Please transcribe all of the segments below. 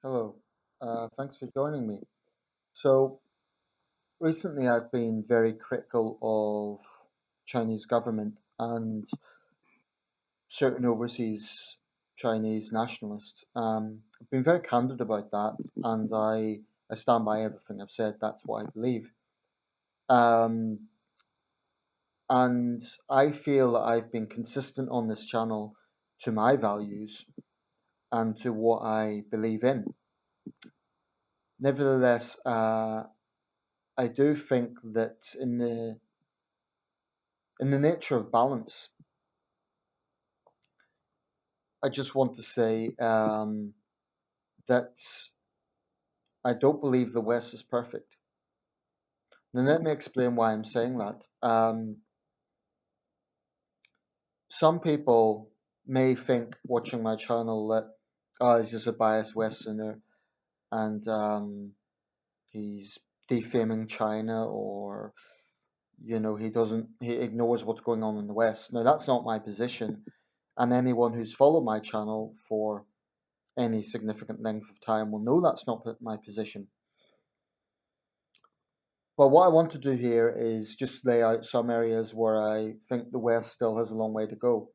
Hello, thanks for joining me. So recently, I've been very critical of Chinese government and certain overseas Chinese nationalists. I've been very candid about that, and I stand by everything I've said. That's what I believe. Um, and I feel that I've been consistent on this channel to my values and to what I believe in. Nevertheless, I do think that in the nature of balance, I just want to say that I don't believe the West is perfect. Now, let me explain why I'm saying that. Some people may think watching my channel that he's just a biased Westerner and he's defaming China, or he ignores what's going on in the West. Now, that's not my position, and anyone who's followed my channel for any significant length of time will know that's not my position. But what I want to do here is just lay out some areas where I think the West still has a long way to go.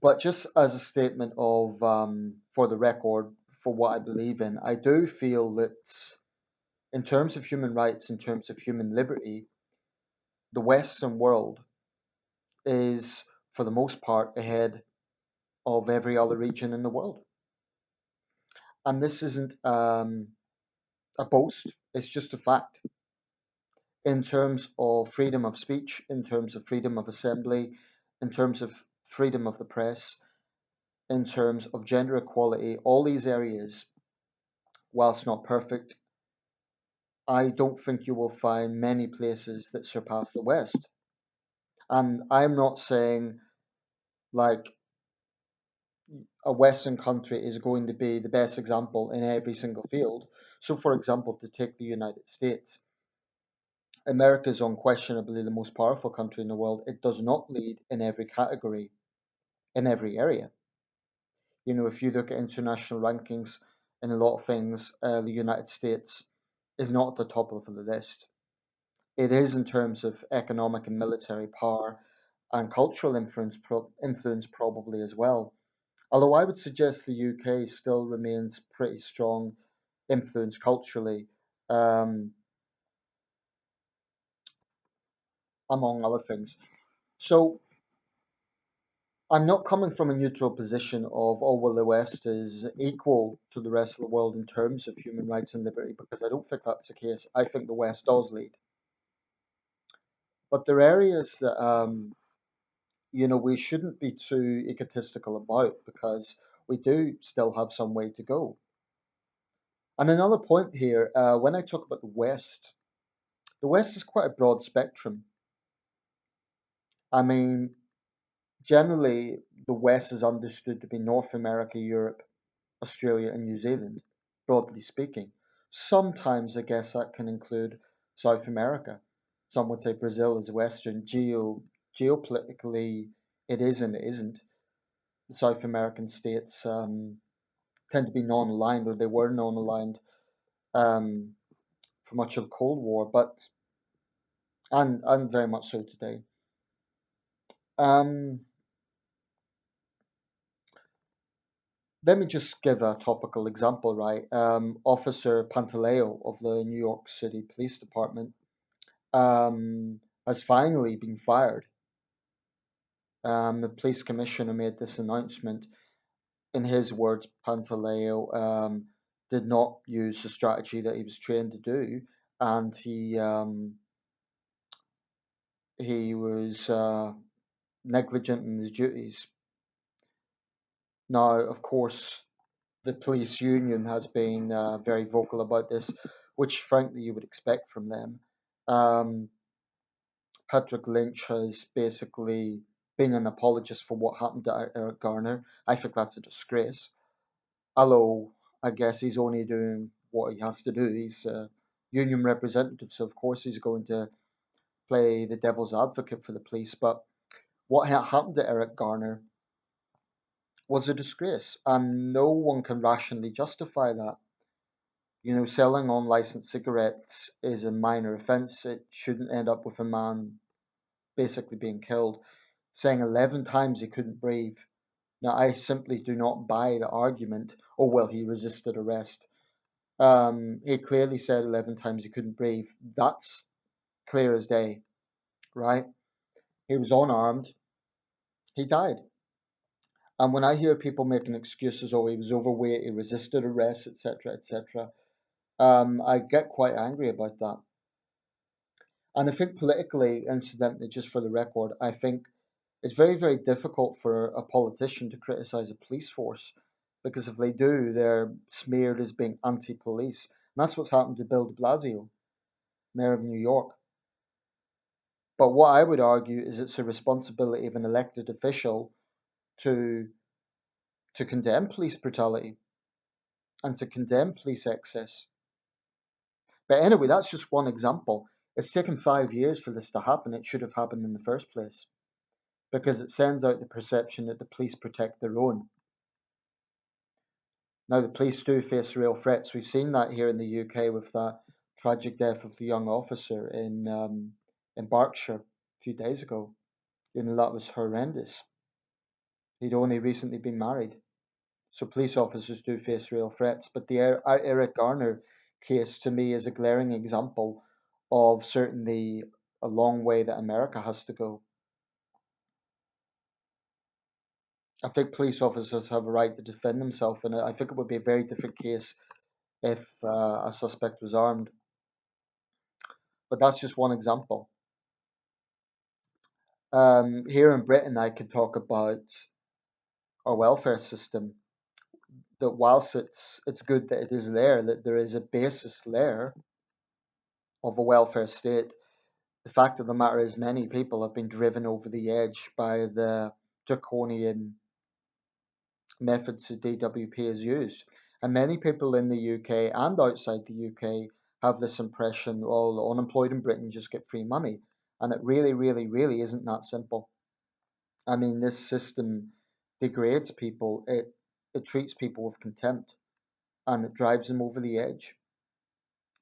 But just as a statement of, for the record, for what I believe in, I do feel that in terms of human rights, in terms of human liberty, the Western world is, for the most part, ahead of every other region in the world. And this isn't a boast, it's just a fact. In terms of freedom of speech, in terms of freedom of assembly, in terms of freedom of the press, in terms of gender equality, all these areas, whilst not perfect, I don't think you will find many places that surpass the West. And I'm not saying like a Western country is going to be the best example in every single field. So, for example, to take the United States, America is unquestionably the most powerful country in the world. It does not lead in every category, in every area. If you look at international rankings in a lot of things, the United States is not at the top of the list. It is in terms of economic and military power and cultural influence probably as well. Although I would suggest the UK still remains pretty strong influence culturally, um, among other things. So I'm not coming from a neutral position of, oh, well, the West is equal to the rest of the world in terms of human rights and liberty, because I don't think that's the case. I think the West does lead. But there are areas that, we shouldn't be too egotistical about, because we do still have some way to go. And another point here, when I talk about the West is quite a broad spectrum. I mean, generally, the West is understood to be North America, Europe, Australia, and New Zealand, broadly speaking. Sometimes I guess that can include South America. Some would say Brazil is Western. Geopolitically, it is and it isn't. The South American states tend to be non-aligned, or they were non-aligned um, for much of the Cold War, but and very much so today. Um, Let me just give a topical example, right? Officer Pantaleo of the New York City Police Department has finally been fired. The police commissioner made this announcement. In his words, Pantaleo did not use the strategy that he was trained to do, and he was negligent in his duties. Now, of course, the police union has been very vocal about this, which frankly you would expect from them. Um, Patrick Lynch has basically been an apologist for what happened to Eric Garner. I think that's a disgrace. Although I guess he's only doing what he has to do. He's a union representative, so of course he's going to play the devil's advocate for the police. But what happened to Eric Garner was a disgrace, and no one can rationally justify that. Selling unlicensed cigarettes is a minor offence. It shouldn't end up with a man basically being killed. Saying 11 times he couldn't breathe. Now, I simply do not buy the argument, oh, well, he resisted arrest. He clearly said 11 times he couldn't breathe. That's clear as day, right? He was unarmed. He died. And when I hear people making excuses, oh, he was overweight, he resisted arrest, etc., etc., I get quite angry about that. And I think politically, incidentally, just for the record, I think it's very, very difficult for a politician to criticize a police force because if they do, they're smeared as being anti police. And that's what's happened to Bill de Blasio, mayor of New York. But what I would argue is it's a responsibility of an elected official to condemn police brutality and to condemn police excess. But anyway, that's just one example. It's taken 5 years for this to happen. It should have happened in the first place because it sends out the perception that the police protect their own. Now, the police do face real threats. We've seen that here in the UK with that tragic death of the young officer in Berkshire a few days ago. That was horrendous. He'd only recently been married. So police officers do face real threats. But the Eric Garner case to me is a glaring example of certainly a long way that America has to go. I think police officers have a right to defend themselves, and I think it would be a very different case if a suspect was armed. But that's just one example. Here in Britain, I could talk about our welfare system. That whilst it's good that it is there, that there is a basis there of a welfare state, the fact of the matter is many people have been driven over the edge by the draconian methods the DWP has used. And many people in the UK and outside the UK have this impression, oh, the unemployed in Britain just get free money. And it really, really, really isn't that simple. I mean, this system degrades people. It treats people with contempt and it drives them over the edge.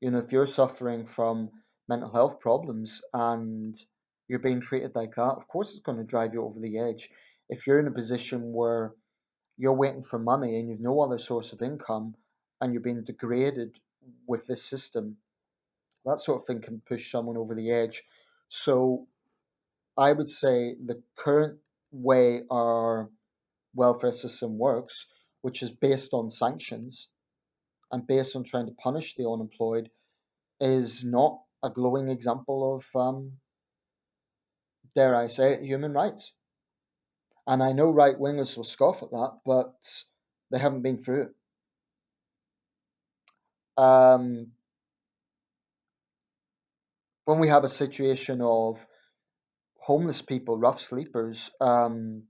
If you're suffering from mental health problems and you're being treated like that, of course it's going to drive you over the edge. If you're in a position where you're waiting for money and you've no other source of income and you're being degraded with this system, that sort of thing can push someone over the edge. So I would say the current way our welfare system works, which is based on sanctions and based on trying to punish the unemployed, is not a glowing example of, dare I say it, human rights. And I know right wingers will scoff at that, but they haven't been through it. Um, when we have a situation of homeless people, rough sleepers, the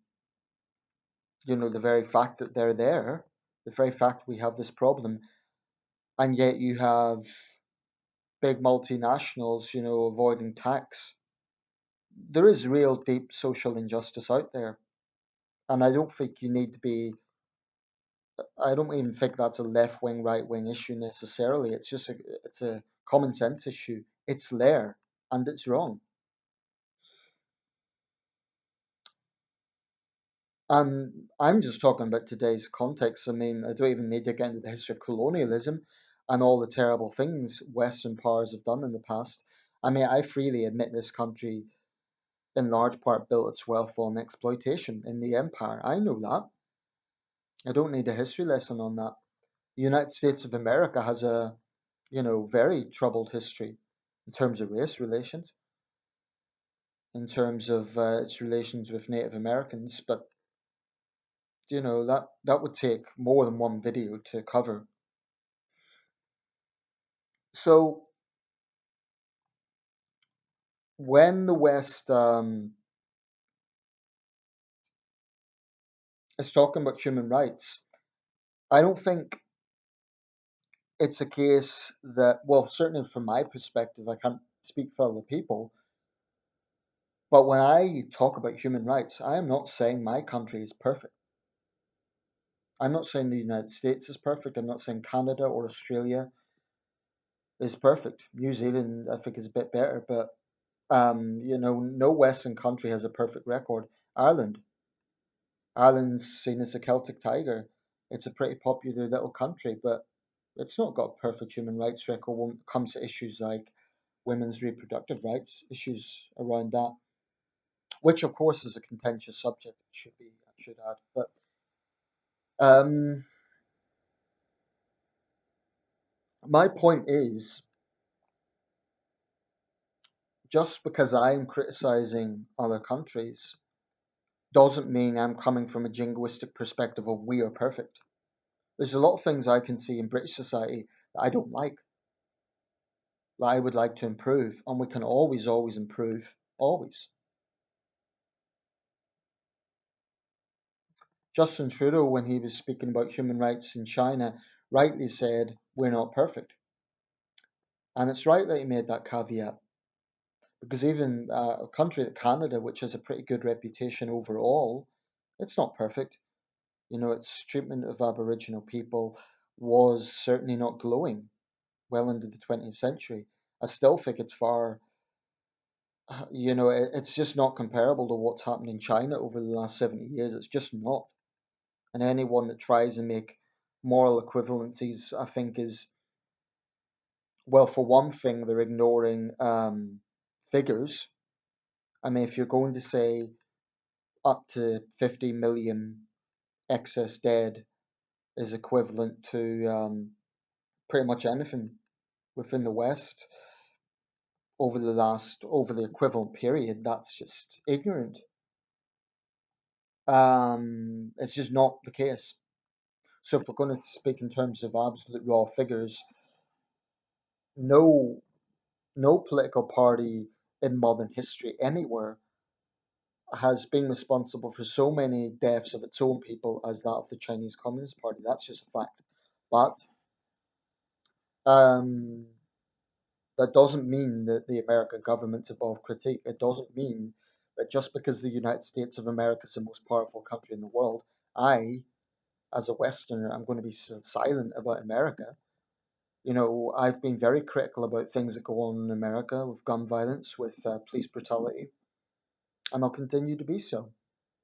very fact that they're there, the very fact we have this problem, and yet you have big multinationals, avoiding tax. There is real deep social injustice out there. And I don't think you need to be, I don't even think that's a left wing, right wing issue necessarily. It's a common sense issue. It's there and it's wrong. And I'm just talking about today's context. I mean, I don't even need to get into the history of colonialism and all the terrible things Western powers have done in the past. I mean, I freely admit this country in large part built its wealth on exploitation in the empire. I know that. I don't need a history lesson on that. The United States of America has a, very troubled history in terms of race relations, in terms of its relations with Native Americans, but that would take more than one video to cover. So when the West is talking about human rights, I don't think it's a case that, well, certainly from my perspective, I can't speak for other people, but when I talk about human rights, I am not saying my country is perfect. I'm not saying the United States is perfect. I'm not saying Canada or Australia is perfect. New Zealand, I think, is a bit better, but no Western country has a perfect record. Ireland, Ireland's seen as a Celtic tiger. It's a pretty popular little country, but it's not got a perfect human rights record when it comes to issues like women's reproductive rights, issues around that, which of course is a contentious subject. It should be, I should add. But um, my point is, just because I'm criticizing other countries doesn't mean I'm coming from a jingoistic perspective of we are perfect. There's a lot of things I can see in British society that I don't like, that I would like to improve, and we can always improve, always. Justin Trudeau, when he was speaking about human rights in China, rightly said, we're not perfect. And it's right that he made that caveat, because even a country like Canada, which has a pretty good reputation overall, it's not perfect. Its treatment of Aboriginal people was certainly not glowing well into the 20th century. I still think it's far, it's just not comparable to what's happened in China over the last 70 years. It's just not. And anyone that tries and make moral equivalencies, I think, is, well, for one thing, they're ignoring figures. I mean, if you're going to say up to 50 million excess dead is equivalent to pretty much anything within the West over the equivalent period, that's just ignorant. It's just not the case. So if we're going to speak in terms of absolute raw figures, no no political party in modern history anywhere has been responsible for so many deaths of its own people as that of the Chinese Communist Party. That's just a fact. But um, that doesn't mean that the American government's above critique. It doesn't mean that just because the United States of America is the most powerful country in the world, I, as a Westerner, I'm going to be silent about America. I've been very critical about things that go on in America with gun violence, with police brutality, and I'll continue to be so.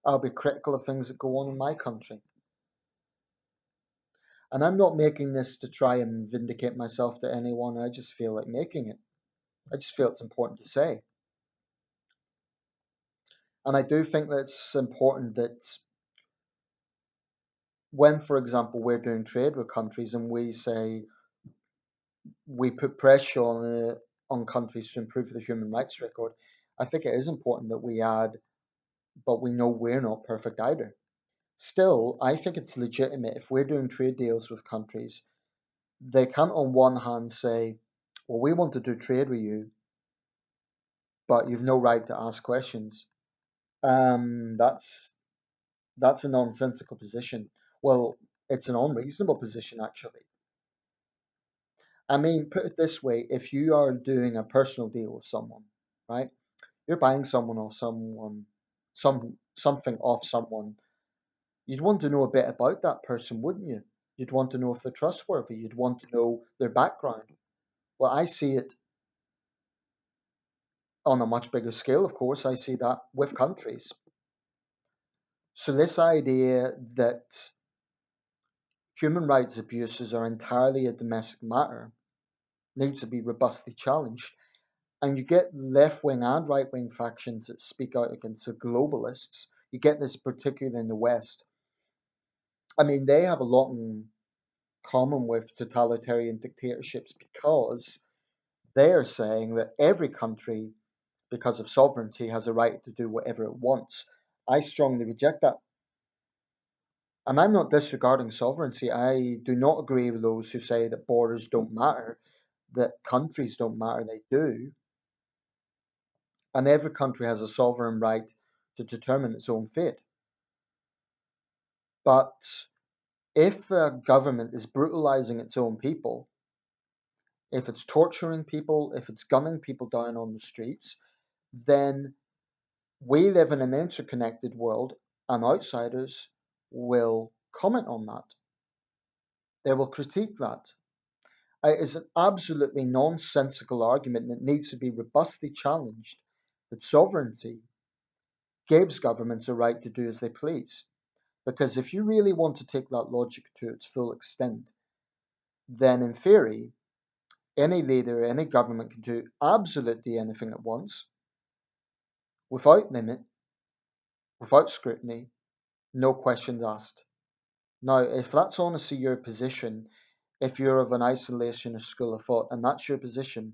I'll be critical of things that go on in my country. And I'm not making this to try and vindicate myself to anyone. I just feel like making it. I just feel it's important to say. And I do think that it's important that when, for example, we're doing trade with countries and we say we put pressure on countries to improve the human rights record, I think it is important that we add, but we know we're not perfect either. Still, I think it's legitimate if we're doing trade deals with countries, they can't on one hand say, well, we want to do trade with you, but you've no right to ask questions. That's a nonsensical position. Well, it's an unreasonable position actually. I mean, put it this way: if you are doing a personal deal with someone, right? You're buying something off someone. You'd want to know a bit about that person, wouldn't you? You'd want to know if they're trustworthy. You'd want to know their background. Well, I see it on a much bigger scale, of course. I see that with countries. So this idea that human rights abuses are entirely a domestic matter needs to be robustly challenged. And you get left wing and right wing factions that speak out against the globalists. You get this particularly in the West. I mean, they have a lot in common with totalitarian dictatorships because they are saying that every country, because of sovereignty, has a right to do whatever it wants. I strongly reject that. And I'm not disregarding sovereignty. I do not agree with those who say that borders don't matter, that countries don't matter. They do. And every country has a sovereign right to determine its own fate. But if a government is brutalizing its own people, if it's torturing people, if it's gunning people down on the streets, then we live in an interconnected world and outsiders will comment on that. They will critique that. It is an absolutely nonsensical argument that needs to be robustly challenged that sovereignty gives governments a right to do as they please. Because if you really want to take that logic to its full extent, then in theory, any leader, any government can do absolutely anything it wants without limit, without scrutiny, no questions asked. Now, if that's honestly your position, if you're of an isolationist school of thought and that's your position,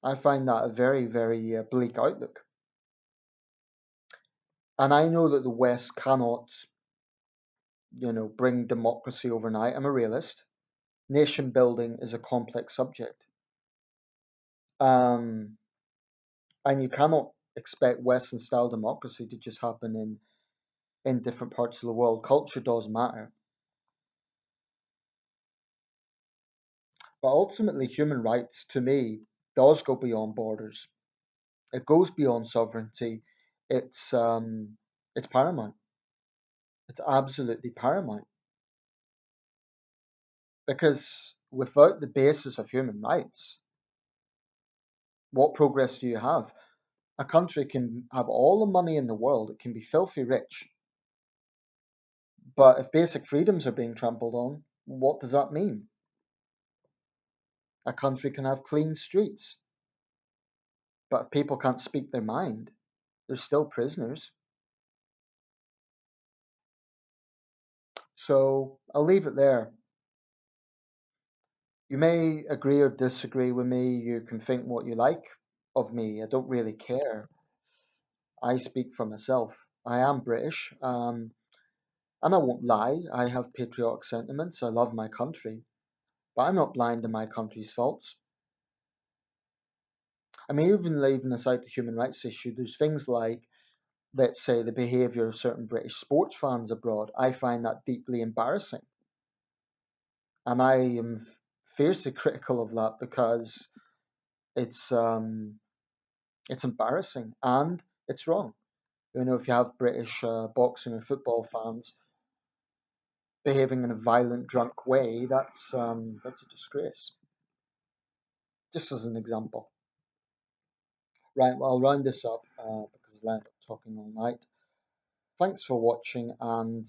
I find that a very, very bleak outlook. And I know that the West cannot, bring democracy overnight. I'm a realist. Nation building is a complex subject. Um, and you cannot expect Western style democracy to just happen in different parts of the world. Culture does matter. But ultimately, human rights, to me, does go beyond borders. It goes beyond sovereignty. It's paramount. It's absolutely paramount because without the basis of human rights, what progress do you have? A country can have all the money in the world, it can be filthy rich, but if basic freedoms are being trampled on, what does that mean? A country can have clean streets, but if people can't speak their mind, they're still prisoners. So I'll leave it there. You may agree or disagree with me. You can think what you like of me. I don't really care. I speak for myself. I am British, and I won't lie. I have patriotic sentiments. I love my country, but I'm not blind to my country's faults. I mean, even leaving aside the human rights issue, there's things like, let's say, the behaviour of certain British sports fans abroad. I find that deeply embarrassing, and I am fiercely critical of that because it's um, it's embarrassing and it's wrong. If you have British boxing and football fans behaving in a violent, drunk way, that's a disgrace. Just as an example. Right, well, I'll round this up because I'll end up talking all night. Thanks for watching, and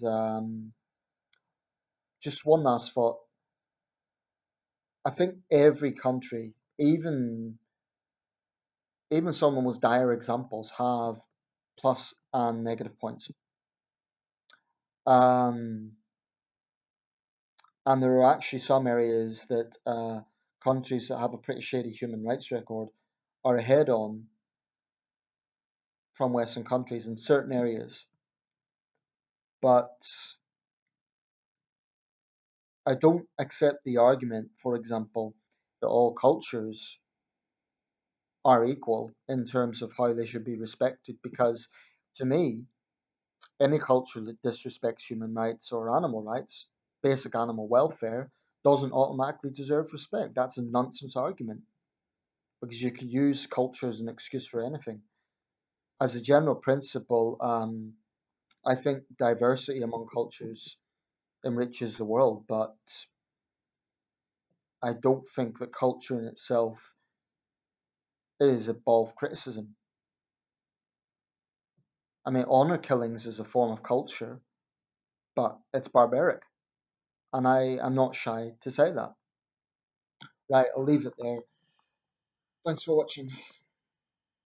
just one last thought. I think every country, even some of the most dire examples, have plus and negative points. Um, and there are actually some areas that countries that have a pretty shady human rights record are ahead on from Western countries in certain areas. But I don't accept the argument, for example, that all cultures are equal in terms of how they should be respected, because to me, any culture that disrespects human rights or animal rights, basic animal welfare, doesn't automatically deserve respect. That's a nonsense argument because you could use culture as an excuse for anything. As a general principle, I think diversity among cultures enriches the world, but I don't think that culture in itself is above criticism. I mean, honor killings is a form of culture, but it's barbaric, and I am not shy to say that. Right, I'll leave it there. Thanks for watching.